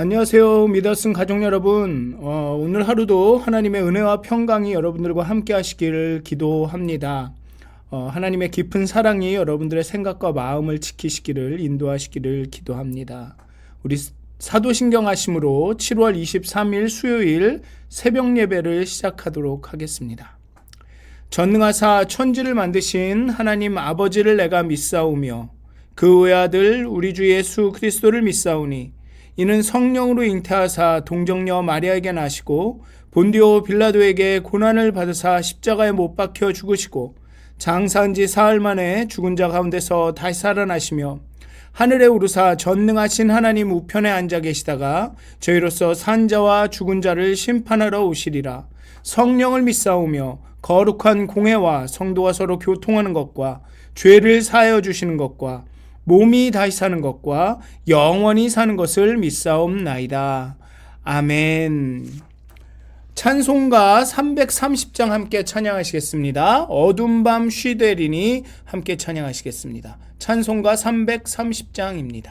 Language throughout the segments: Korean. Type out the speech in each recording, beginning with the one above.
안녕하세요. 믿었은 가족 여러분. 오늘 하루도 하나님의 은혜와 평강이 여러분들과 함께 하시기를 기도합니다. 하나님의 깊은 사랑이 여러분들의 생각과 마음을 지키시기를 인도하시기를 기도합니다. 우리 사도신경 하심으로 7월 23일 수요일 새벽 예배를 시작하도록 하겠습니다. 전능하사 천지를 만드신 하나님 아버지를 내가 믿사오며 그 외아들 우리 주 예수 그리스도를 믿사오니 이는 성령으로 잉태하사 동정녀 마리아에게 나시고 본디오 빌라도에게 고난을 받으사 십자가에 못 박혀 죽으시고 장사한 지 사흘 만에 죽은 자 가운데서 다시 살아나시며 하늘에 오르사 전능하신 하나님 우편에 앉아 계시다가 저희로서 산 자와 죽은 자를 심판하러 오시리라. 성령을 믿사오며 거룩한 공회와 성도가 서로 교통하는 것과 죄를 사하여 주시는 것과 몸이 다시 사는 것과 영원히 사는 것을 믿사옵나이다. 아멘. 찬송가 330장 함께 찬양하시겠습니다. 어두운 밤 쉬되리니 함께 찬양하시겠습니다. 찬송가 330장입니다.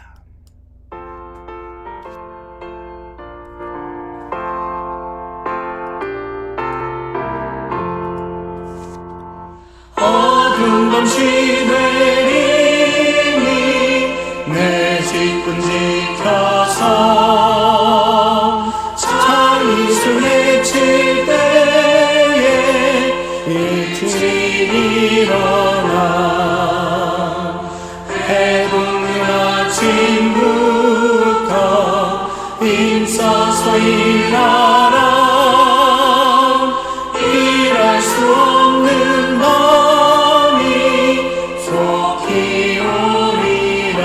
어두운 밤 쉬되리니 내 집은 지켜서 창이수 내칠 때에 일찍 일어나 해돋는 아침부터 힘써서 일하라. 일할 수 없는 밤이 속히 오리라.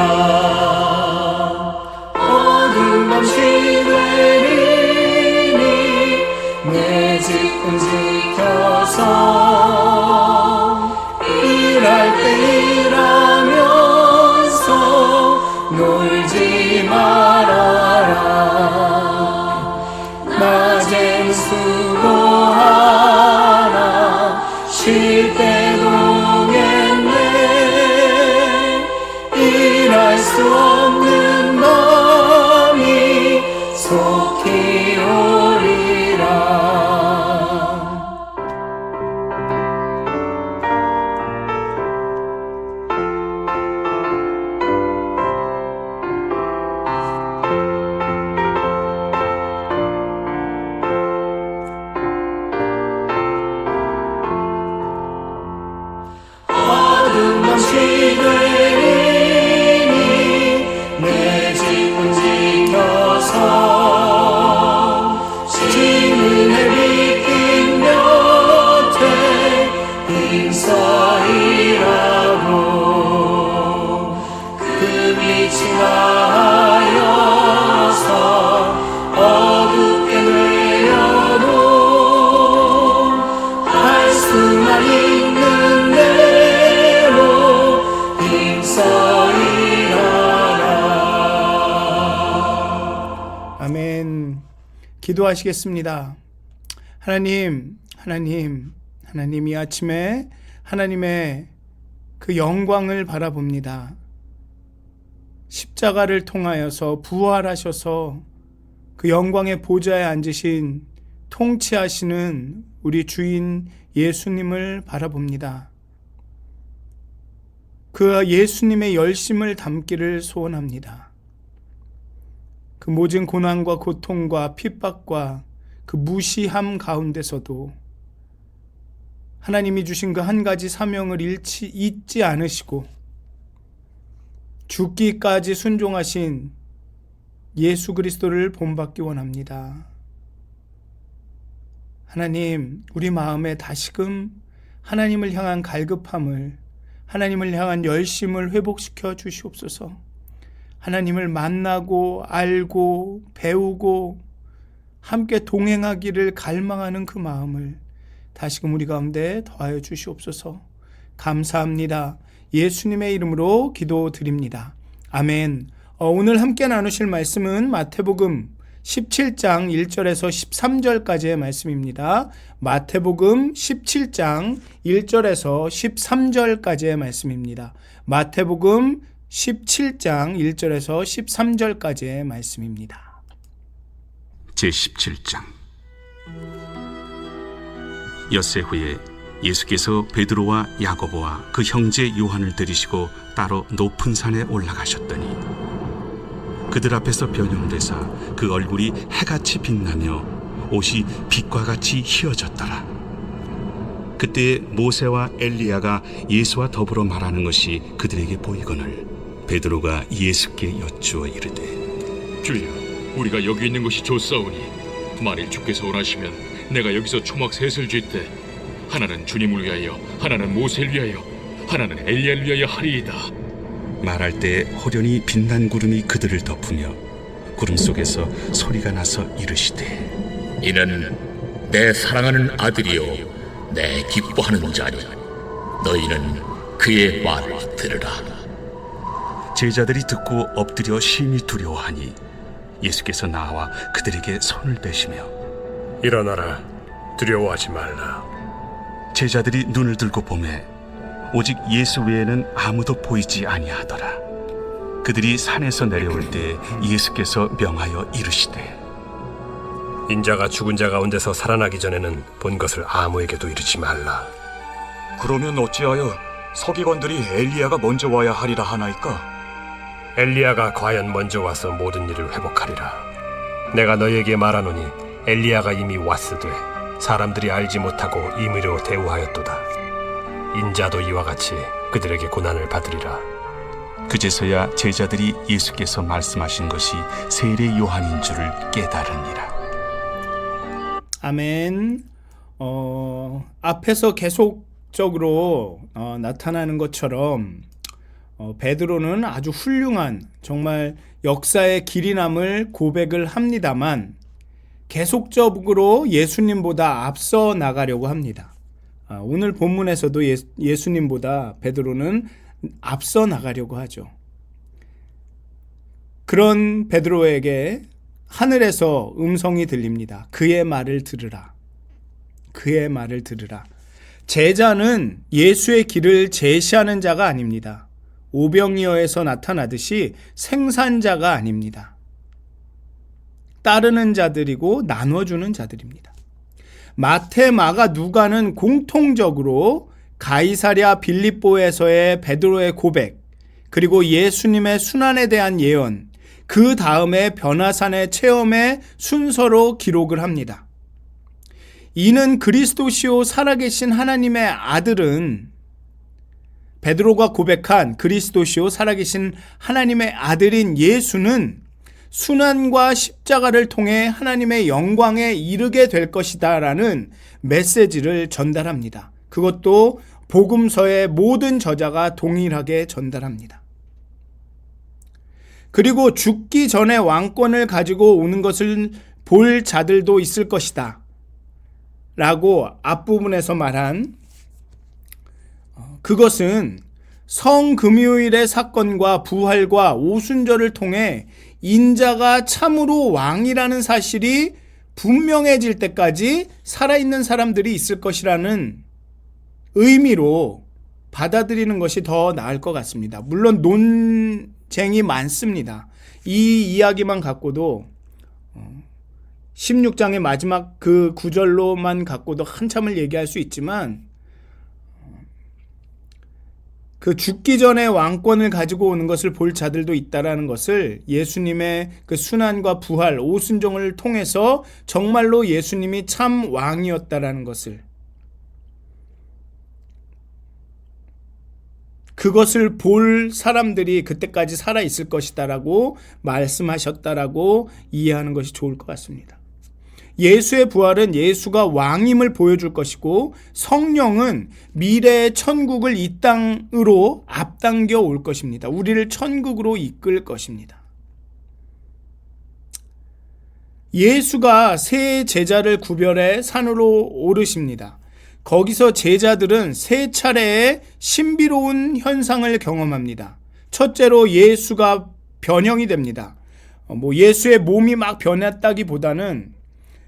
어두운 밤 쉬되리니 내 집은 지켜서 일할 때 일하면서 놀지 말아라. 낮엔 수고하라. 쉴 때도 오겠네. 일할 수 없는 밤이 속히 오리라. 어두운 밤 쉬되리니 내 집은 지켜서 지는 해빛 곁에 힘써 일하고 그 빛이 하여서 어둡게 되어도 할 수만 있는 대로 힘써 일하라. 아멘. 기도하시겠습니다. 하나님 이 아침에 하나님의 그 영광을 바라봅니다. 십자가를 통하여서 부활하셔서 그 영광의 보좌에 앉으신 통치하시는 우리 주인 예수님을 바라봅니다. 그 예수님의 열심을 담기를 소원합니다. 그 모든 고난과 고통과 핍박과 그 무시함 가운데서도 하나님이 주신 그 한 가지 사명을 잊지 않으시고 죽기까지 순종하신 예수 그리스도를 본받기 원합니다. 하나님, 우리 마음에 다시금 하나님을 향한 갈급함을, 하나님을 향한 열심을 회복시켜 주시옵소서. 하나님을 만나고 알고 배우고 함께 동행하기를 갈망하는 그 마음을 다시금 우리 가운데 더하여 주시옵소서. 감사합니다. 예수님의 이름으로 기도드립니다. 아멘. 오늘 함께 나누실 말씀은 마태복음 17장 1절에서 13절까지의 말씀입니다. 마태복음 17장 1절에서 13절까지의 말씀입니다. 마태복음 17장 1절에서 13절까지의 말씀입니다. 제17장. 엿새 후에 예수께서 베드로와 야고보와 그 형제 요한을 들이시고 따로 높은 산에 올라가셨더니 그들 앞에서 변형되사 그 얼굴이 해같이 빛나며 옷이 빛과 같이 희어졌더라. 그때 모세와 엘리야가 예수와 더불어 말하는 것이 그들에게 보이거늘 베드로가 예수께 여쭈어 이르되 주여, 우리가 여기 있는 것이 좋사오니 만일 주께서 원하시면 내가 여기서 초막 셋을 쥘때 하나는 주님을 위하여, 하나는 모세를 위하여, 하나는 엘리야를 위하여 하리이다. 말할 때 호련히 빛난 구름이 그들을 덮으며 구름 속에서 소리가 나서 이르시되 이는 내 사랑하는 아들이요 내 기뻐하는 자니 너희는 그의 말을 들으라. 제자들이 듣고 엎드려 심히 두려워하니 예수께서 나와 그들에게 손을 대시며 일어나라, 두려워하지 말라. 제자들이 눈을 들고 보매 오직 예수 외에는 아무도 보이지 아니하더라. 그들이 산에서 내려올 때 예수께서 명하여 이르시되 인자가 죽은 자 가운데서 살아나기 전에는 본 것을 아무에게도 이르지 말라. 그러면 어찌하여 서기관들이 엘리야가 먼저 와야 하리라 하나이까? 엘리야가 과연 먼저 와서 모든 일을 회복하리라. 내가 너희에게 말하노니 엘리야가 이미 왔으되 사람들이 알지 못하고 임의로 대우하였도다. 인자도 이와 같이 그들에게 고난을 받으리라. 그제서야 제자들이 예수께서 말씀하신 것이 세례 요한인 줄을 깨달으니라. 아멘. 앞에서 계속적으로 나타나는 것처럼 베드로는 아주 훌륭한 정말 역사의 길이 남을 고백을 합니다만 계속적으로 예수님보다 앞서 나가려고 합니다. 오늘 본문에서도 예수님보다 베드로는 앞서 나가려고 하죠. 그런 베드로에게 하늘에서 음성이 들립니다. 그의 말을 들으라. 그의 말을 들으라. 제자는 예수의 길을 제시하는 자가 아닙니다. 오병이어에서 나타나듯이 생산자가 아닙니다. 따르는 자들이고 나눠주는 자들입니다. 마태, 마가, 누가는 공통적으로 가이사랴 빌립보에서의 베드로의 고백, 그리고 예수님의 순환에 대한 예언, 그 다음에 변화산의 체험의 순서로 기록을 합니다. 이는 그리스도시요 살아계신 하나님의 아들은 베드로가 고백한 그리스도시요 살아계신 하나님의 아들인 예수는 순환과 십자가를 통해 하나님의 영광에 이르게 될 것이다 라는 메시지를 전달합니다. 그것도 복음서의 모든 저자가 동일하게 전달합니다. 그리고 죽기 전에 왕권을 가지고 오는 것을 볼 자들도 있을 것이다 라고 앞부분에서 말한 그것은 성금요일의 사건과 부활과 오순절을 통해 인자가 참으로 왕이라는 사실이 분명해질 때까지 살아있는 사람들이 있을 것이라는 의미로 받아들이는 것이 더 나을 것 같습니다. 물론 논쟁이 많습니다. 이 이야기만 갖고도 16장의 마지막 그 구절로만 갖고도 한참을 얘기할 수 있지만 그 죽기 전에 왕권을 가지고 오는 것을 볼 자들도 있다라는 것을 예수님의 그 순환과 부활, 오순종을 통해서 정말로 예수님이 참 왕이었다라는 것을, 그것을 볼 사람들이 그때까지 살아있을 것이다라고 말씀하셨다라고 이해하는 것이 좋을 것 같습니다. 예수의 부활은 예수가 왕임을 보여줄 것이고 성령은 미래의 천국을 이 땅으로 앞당겨 올 것입니다. 우리를 천국으로 이끌 것입니다. 예수가 세 제자를 구별해 산으로 오르십니다. 거기서 제자들은 세 차례의 신비로운 현상을 경험합니다. 첫째로 예수가 변형이 됩니다. 예수의 몸이 막 변했다기보다는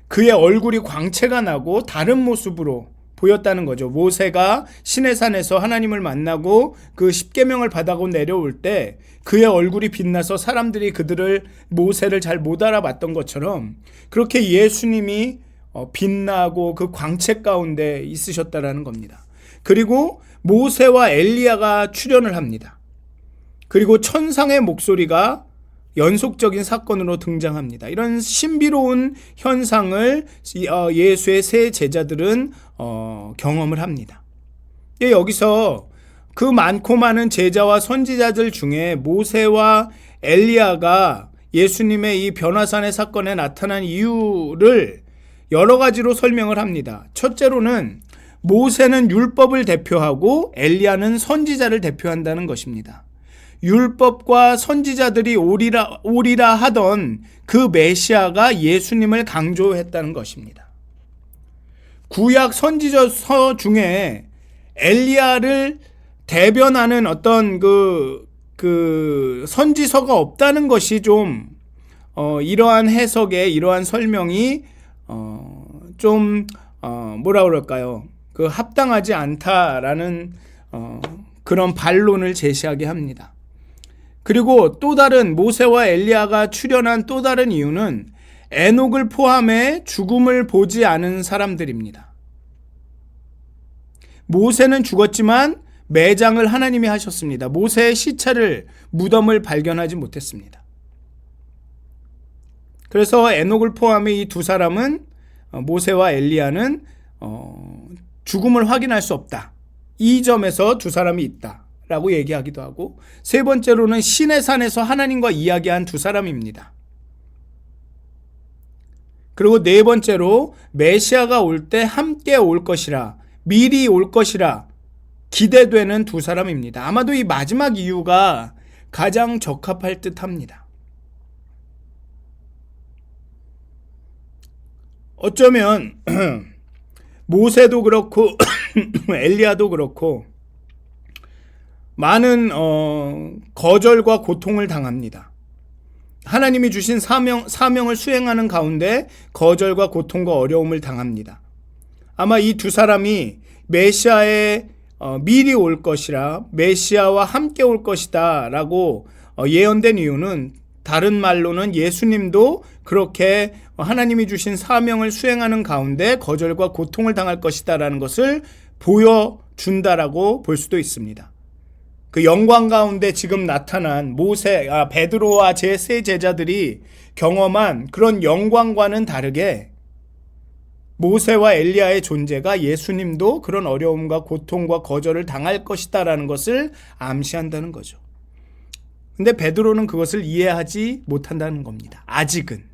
그의 얼굴이 광채가 나고 다른 모습으로 보였다는 거죠. 모세가 시내산에서 하나님을 만나고 그 십계명을 받아고 내려올 때 그의 얼굴이 빛나서 사람들이 모세를 잘 못 알아봤던 것처럼 그렇게 예수님이 빛나고 그 광채 가운데 있으셨다라는 겁니다. 그리고 모세와 엘리야가 출현을 합니다. 그리고 천상의 목소리가 연속적인 사건으로 등장합니다. 이런 신비로운 현상을 예수의 세 제자들은 경험을 합니다. 여기서 그 많고 많은 제자와 선지자들 중에 모세와 엘리야가 예수님의 이 변화산의 사건에 나타난 이유를 여러 가지로 설명을 합니다. 첫째로는 모세는 율법을 대표하고 엘리야는 선지자를 대표한다는 것입니다. 율법과 선지자들이 오리라 하던 그 메시아가 예수님을 강조했다는 것입니다. 구약 선지자서 중에 엘리야를 대변하는 어떤 그 선지서가 없다는 것이 좀 이러한 해석에 이러한 설명이 뭐라 그럴까요? 그 합당하지 않다라는 그런 반론을 제시하게 합니다. 그리고 또 다른 모세와 엘리야가 출현한 또 다른 이유는 에녹을 포함해 죽음을 보지 않은 사람들입니다. 모세는 죽었지만 매장을 하나님이 하셨습니다. 모세의 무덤을 발견하지 못했습니다. 그래서 에녹을 포함해 이 두 사람은 모세와 엘리야는 죽음을 확인할 수 없다. 이 점에서 두 사람이 있다 라고 얘기하기도 하고, 세 번째로는 시내산에서 하나님과 이야기한 두 사람입니다. 그리고 네 번째로 메시아가 올 때 함께 올 것이라, 미리 올 것이라 기대되는 두 사람입니다. 아마도 이 마지막 이유가 가장 적합할 듯합니다. 어쩌면 모세도 그렇고 엘리야도 그렇고 많은 거절과 고통을 당합니다. 하나님이 주신 사명을 수행하는 가운데 거절과 고통과 어려움을 당합니다. 아마 이 두 사람이 메시아의 미리 올 것이라, 메시아와 함께 올 것이다 라고 예언된 이유는, 다른 말로는 예수님도 그렇게 하나님이 주신 사명을 수행하는 가운데 거절과 고통을 당할 것이다 라는 것을 보여준다라고 볼 수도 있습니다. 그 영광 가운데 지금 나타난 베드로와 제 세 제자들이 경험한 그런 영광과는 다르게 모세와 엘리야의 존재가 예수님도 그런 어려움과 고통과 거절을 당할 것이다라는 것을 암시한다는 거죠. 근데 베드로는 그것을 이해하지 못한다는 겁니다. 아직은.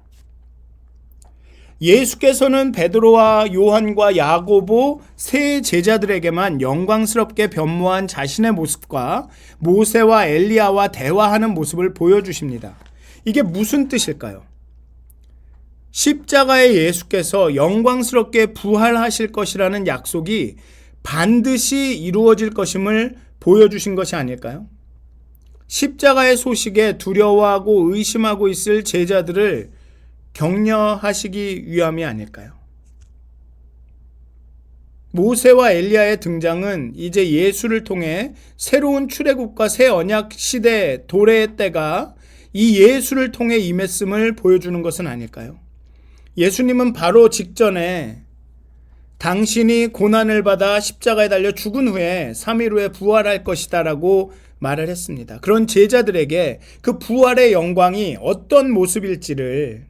예수께서는 베드로와 요한과 야고보 세 제자들에게만 영광스럽게 변모한 자신의 모습과 모세와 엘리야와 대화하는 모습을 보여주십니다. 이게 무슨 뜻일까요? 십자가의 예수께서 영광스럽게 부활하실 것이라는 약속이 반드시 이루어질 것임을 보여주신 것이 아닐까요? 십자가의 소식에 두려워하고 의심하고 있을 제자들을 격려하시기 위함이 아닐까요? 모세와 엘리야의 등장은 이제 예수를 통해 새로운 출애굽과 새 언약 시대 도래의 때가 이 예수를 통해 임했음을 보여주는 것은 아닐까요? 예수님은 바로 직전에 당신이 고난을 받아 십자가에 달려 죽은 후에 3일 후에 부활할 것이다 라고 말을 했습니다. 그런 제자들에게 그 부활의 영광이 어떤 모습일지를,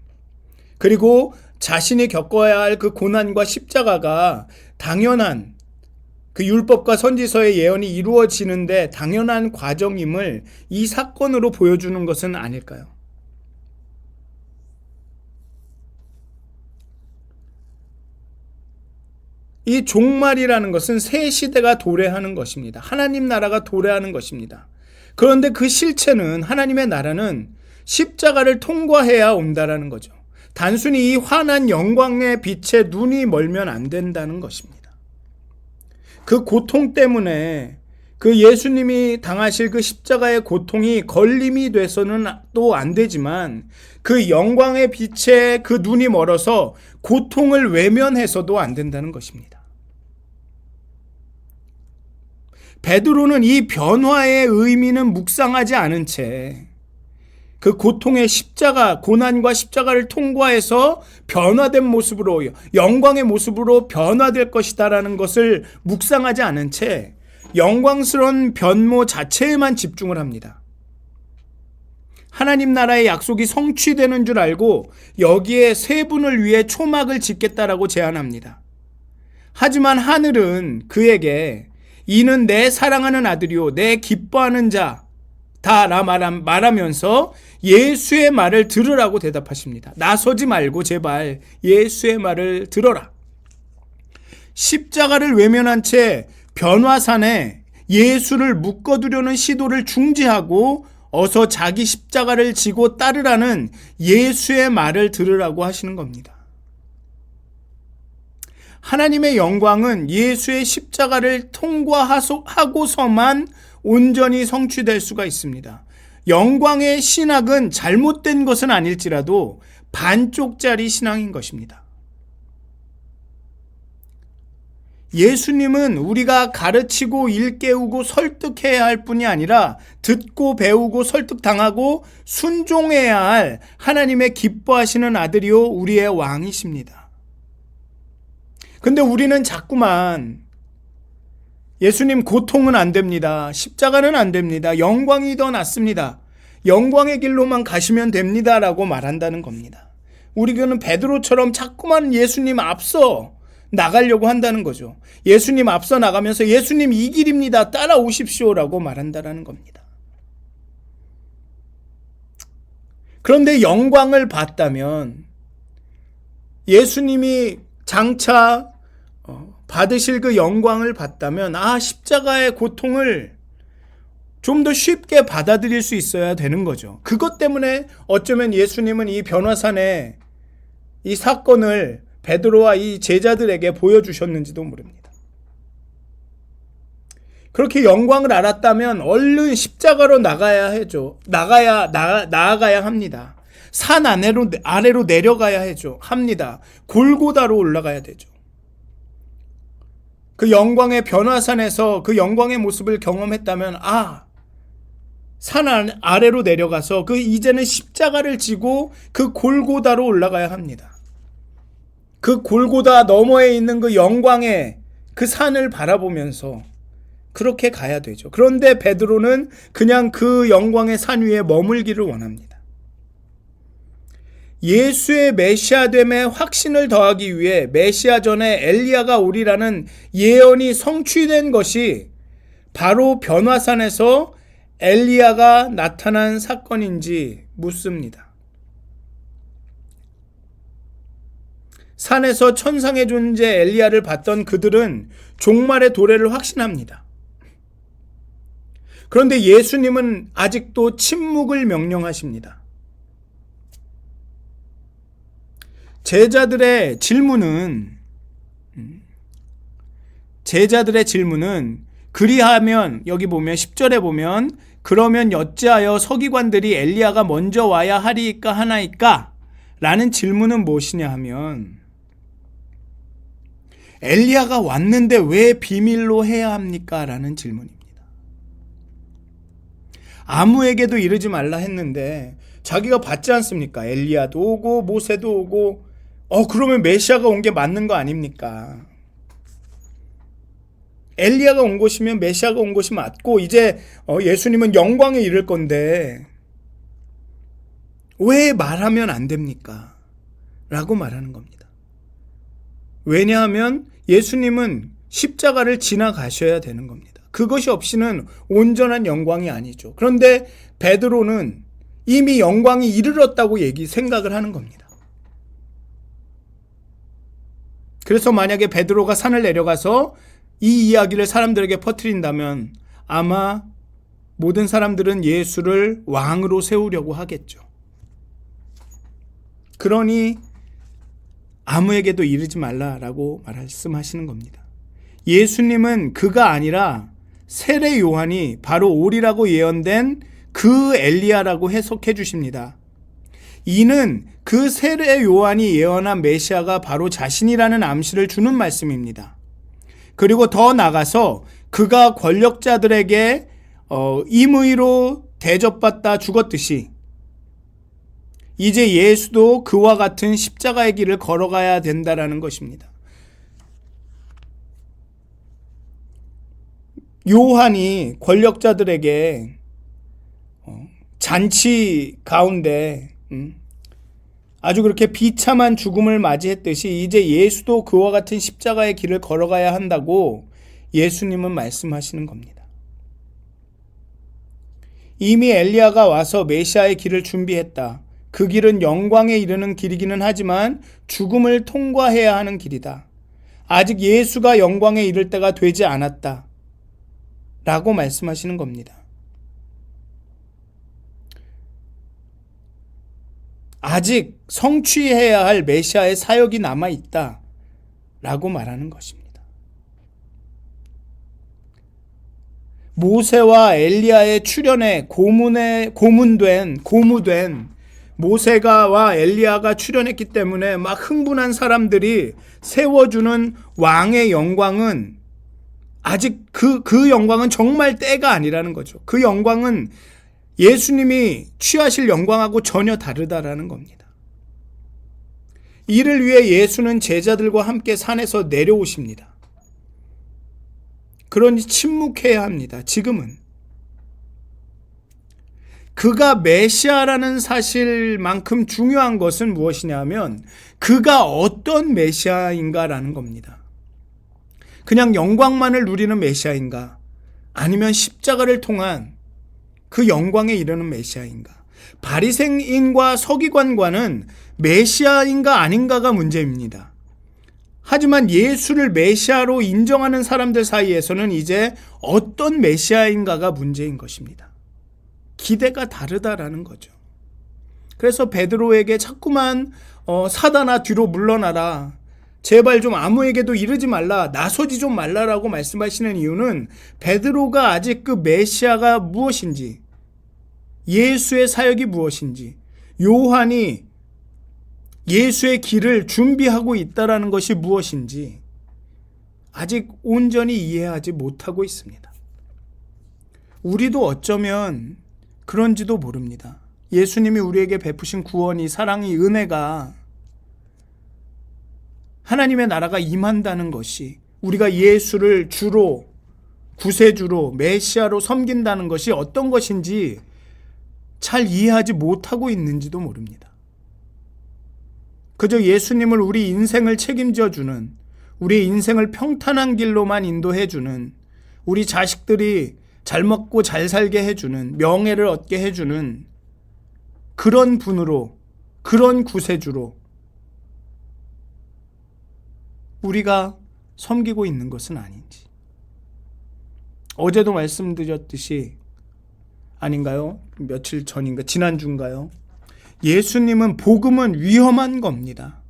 그리고 자신이 겪어야 할 그 고난과 십자가가 당연한, 그 율법과 선지서의 예언이 이루어지는데 당연한 과정임을 이 사건으로 보여주는 것은 아닐까요? 이 종말이라는 것은 새 시대가 도래하는 것입니다. 하나님 나라가 도래하는 것입니다. 그런데 그 실체는, 하나님의 나라는 십자가를 통과해야 온다라는 거죠. 단순히 이 환한 영광의 빛에 눈이 멀면 안 된다는 것입니다. 그 고통 때문에, 그 예수님이 당하실 그 십자가의 고통이 걸림이 돼서는 또 안 되지만, 그 영광의 빛에 그 눈이 멀어서 고통을 외면해서도 안 된다는 것입니다. 베드로는 이 변화의 의미는 묵상하지 않은 채 그 고통의 십자가, 고난과 십자가를 통과해서 변화된 모습으로, 영광의 모습으로 변화될 것이다라는 것을 묵상하지 않은 채 영광스러운 변모 자체에만 집중을 합니다. 하나님 나라의 약속이 성취되는 줄 알고 여기에 세 분을 위해 초막을 짓겠다라고 제안합니다. 하지만 하늘은 그에게 이는 내 사랑하는 아들이요 내 기뻐하는 자다라 말하면서 예수의 말을 들으라고 대답하십니다. 나서지 말고 제발 예수의 말을 들어라. 십자가를 외면한 채 변화산에 예수를 묶어두려는 시도를 중지하고 어서 자기 십자가를 지고 따르라는 예수의 말을 들으라고 하시는 겁니다. 하나님의 영광은 예수의 십자가를 통과하고서만 온전히 성취될 수가 있습니다. 영광의 신학은 잘못된 것은 아닐지라도 반쪽짜리 신앙인 것입니다. 예수님은 우리가 가르치고 일깨우고 설득해야 할 뿐이 아니라 듣고 배우고 설득당하고 순종해야 할 하나님의 기뻐하시는 아들이요 우리의 왕이십니다. 근데 우리는 자꾸만 예수님 고통은 안 됩니다. 십자가는 안 됩니다. 영광이 더 낫습니다. 영광의 길로만 가시면 됩니다. 라고 말한다는 겁니다. 우리는 베드로처럼 자꾸만 예수님 앞서 나가려고 한다는 거죠. 예수님 앞서 나가면서 예수님 이 길입니다. 따라오십시오. 라고 말한다는 겁니다. 그런데 영광을 봤다면 예수님이 장차 받으실 그 영광을 봤다면 십자가의 고통을 좀 더 쉽게 받아들일 수 있어야 되는 거죠. 그것 때문에 어쩌면 예수님은 이 변화산에 이 사건을 베드로와 이 제자들에게 보여주셨는지도 모릅니다. 그렇게 영광을 알았다면 얼른 십자가로 나아가야 합니다. 산 아래로 내려가야 합니다. 골고다로 올라가야 되죠. 그 영광의 변화산에서 그 영광의 모습을 경험했다면 산 아래로 내려가서 이제는 십자가를 지고 그 골고다로 올라가야 합니다. 그 골고다 너머에 있는 그 영광의 그 산을 바라보면서 그렇게 가야 되죠. 그런데 베드로는 그냥 그 영광의 산 위에 머물기를 원합니다. 예수의 메시아됨에 확신을 더하기 위해 메시아 전에 엘리야가 오리라는 예언이 성취된 것이 바로 변화산에서 엘리야가 나타난 사건인지 묻습니다. 산에서 천상의 존재 엘리야를 봤던 그들은 종말의 도래를 확신합니다. 그런데 예수님은 아직도 침묵을 명령하십니다. 제자들의 질문은 그리하면 여기 보면 10절에 보면 그러면 어찌하여 서기관들이 엘리야가 먼저 와야 하리이까 하나이까? 라는 질문은 무엇이냐 하면 엘리야가 왔는데 왜 비밀로 해야 합니까? 라는 질문입니다. 아무에게도 이르지 말라 했는데 자기가 봤지 않습니까? 엘리야도 오고 모세도 오고 그러면 메시아가 온 게 맞는 거 아닙니까? 엘리야가 온 것이면 메시아가 온 것이 맞고 이제 예수님은 영광에 이를 건데 왜 말하면 안 됩니까? 라고 말하는 겁니다. 왜냐하면 예수님은 십자가를 지나가셔야 되는 겁니다. 그것이 없이는 온전한 영광이 아니죠. 그런데 베드로는 이미 영광이 이르렀다고 생각을 하는 겁니다. 그래서 만약에 베드로가 산을 내려가서 이 이야기를 사람들에게 퍼뜨린다면 아마 모든 사람들은 예수를 왕으로 세우려고 하겠죠. 그러니 아무에게도 이르지 말라라고 말씀하시는 겁니다. 예수님은 그가 아니라 세례 요한이 바로 오리라고 예언된 그 엘리야라고 해석해 주십니다. 이는 그 세례 요한이 예언한 메시아가 바로 자신이라는 암시를 주는 말씀입니다. 그리고 더 나아가서 그가 권력자들에게 임의로 대접받다 죽었듯이 이제 예수도 그와 같은 십자가의 길을 걸어가야 된다라는 것입니다. 요한이 권력자들에게 잔치 가운데 아주 그렇게 비참한 죽음을 맞이했듯이 이제 예수도 그와 같은 십자가의 길을 걸어가야 한다고 예수님은 말씀하시는 겁니다. 이미 엘리야가 와서 메시아의 길을 준비했다. 그 길은 영광에 이르는 길이기는 하지만 죽음을 통과해야 하는 길이다. 아직 예수가 영광에 이를 때가 되지 않았다. 라고 말씀하시는 겁니다. 아직 성취해야 할 메시아의 사역이 남아있다. 라고 말하는 것입니다. 모세와 엘리야의 출현에 고무된 모세가와 엘리야가 출현했기 때문에 막 흥분한 사람들이 세워주는 왕의 영광은 아직 그 영광은 정말 때가 아니라는 거죠. 그 영광은 예수님이 취하실 영광하고 전혀 다르다라는 겁니다. 이를 위해 예수는 제자들과 함께 산에서 내려오십니다. 그러니 침묵해야 합니다. 지금은. 그가 메시아라는 사실만큼 중요한 것은 무엇이냐면 그가 어떤 메시아인가라는 겁니다. 그냥 영광만을 누리는 메시아인가? 아니면 십자가를 통한 그 영광에 이르는 메시아인가? 바리새인과 서기관과는 메시아인가 아닌가가 문제입니다. 하지만 예수를 메시아로 인정하는 사람들 사이에서는 이제 어떤 메시아인가가 문제인 것입니다. 기대가 다르다라는 거죠. 그래서 베드로에게 자꾸만 사단아 뒤로 물러나라. 제발 좀 아무에게도 이르지 말라. 나서지 좀 말라라고 말씀하시는 이유는 베드로가 아직 그 메시아가 무엇인지, 예수의 사역이 무엇인지, 요한이 예수의 길을 준비하고 있다라는 것이 무엇인지 아직 온전히 이해하지 못하고 있습니다. 우리도 어쩌면 그런지도 모릅니다. 예수님이 우리에게 베푸신 구원이, 사랑이, 은혜가 하나님의 나라가 임한다는 것이, 우리가 예수를 주로, 구세주로, 메시아로 섬긴다는 것이 어떤 것인지 잘 이해하지 못하고 있는지도 모릅니다. 그저 예수님을 우리 인생을 책임져 주는, 우리 인생을 평탄한 길로만 인도해 주는, 우리 자식들이 잘 먹고 잘 살게 해주는, 명예를 얻게 해주는 그런 분으로, 그런 구세주로 우리가 섬기고 있는 것은 아닌지. 어제도 말씀드렸듯이, 아닌가요? 며칠 전인가, 지난주인가요? 예수님은, 복음은 위험한 겁니다.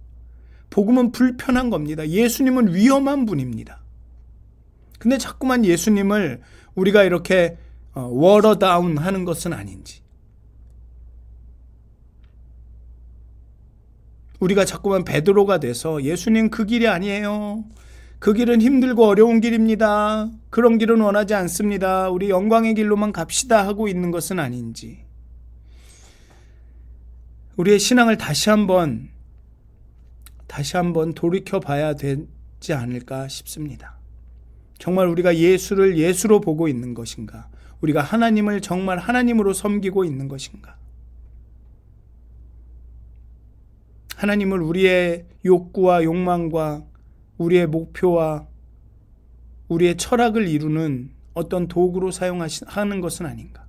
복음은 불편한 겁니다. 예수님은 위험한 분입니다. 근데 자꾸만 예수님을 우리가 이렇게 워터다운 하는 것은 아닌지, 우리가 자꾸만 베드로가 돼서 예수님 그 길이 아니에요, 그 길은 힘들고 어려운 길입니다, 그런 길은 원하지 않습니다, 우리 영광의 길로만 갑시다 하고 있는 것은 아닌지, 우리의 신앙을 다시 한번 돌이켜 봐야 되지 않을까 싶습니다. 정말 우리가 예수를 예수로 보고 있는 것인가? 우리가 하나님을 정말 하나님으로 섬기고 있는 것인가? 하나님을 우리의 욕구와 욕망과 우리의 목표와 우리의 철학을 이루는 어떤 도구로 사용하는 것은 아닌가?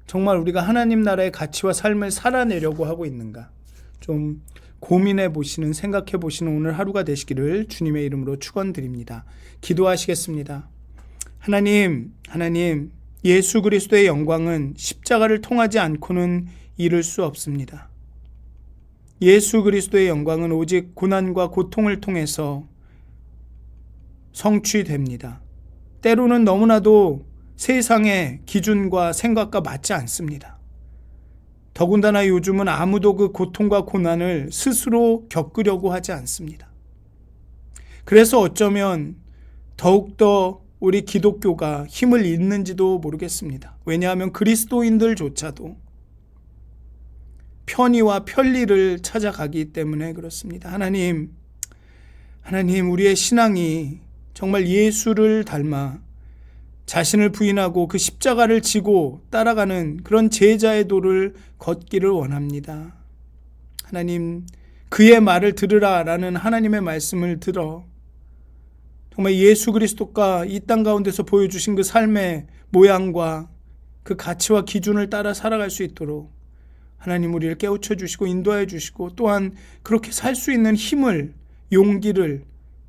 정말 우리가 하나님 나라의 가치와 삶을 살아내려고 하고 있는가? 좀 고민해 보시는, 생각해 보시는 오늘 하루가 되시기를 주님의 이름으로 축원드립니다. 기도하시겠습니다. 하나님, 예수 그리스도의 영광은 십자가를 통하지 않고는 이룰 수 없습니다. 예수 그리스도의 영광은 오직 고난과 고통을 통해서 성취됩니다. 때로는 너무나도 세상의 기준과 생각과 맞지 않습니다. 더군다나 요즘은 아무도 그 고통과 고난을 스스로 겪으려고 하지 않습니다. 그래서 어쩌면 더욱더 우리 기독교가 힘을 잃는지도 모르겠습니다. 왜냐하면 그리스도인들조차도 편의와 편리를 찾아가기 때문에 그렇습니다. 하나님, 우리의 신앙이 정말 예수를 닮아 자신을 부인하고 그 십자가를 지고 따라가는 그런 제자의 도를 걷기를 원합니다. 하나님, 그의 말을 들으라 라는 하나님의 말씀을 들어 정말 예수 그리스도가 이 땅 가운데서 보여주신 그 삶의 모양과 그 가치와 기준을 따라 살아갈 수 있도록 하나님 우리를 깨우쳐 주시고 인도하여 주시고 또한 그렇게 살 수 있는 힘을, 용기를,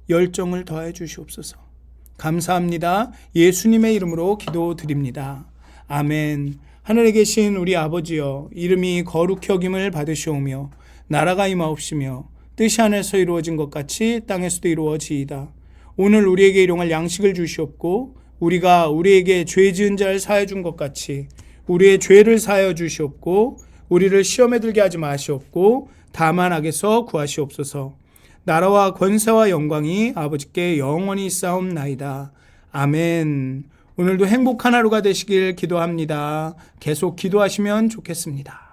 열정을 더하여 주시옵소서. 감사합니다. 예수님의 이름으로 기도드립니다. 아멘. 하늘에 계신 우리 아버지여, 이름이 거룩히 여김을 받으시오며 나라가 임하옵시며 뜻이 하늘에서 이루어진 것 같이 땅에서도 이루어지이다. 오늘 우리에게 일용할 양식을 주시옵고 우리가 우리에게 죄 지은 자를 사하여 준 것 같이 우리의 죄를 사하여 주시옵고 우리를 시험에 들게 하지 마시옵고 다만 악에서 구하시옵소서. 나라와 권세와 영광이 아버지께 영원히 있사옵나이다. 아멘. 오늘도 행복한 하루가 되시길 기도합니다. 계속 기도하시면 좋겠습니다.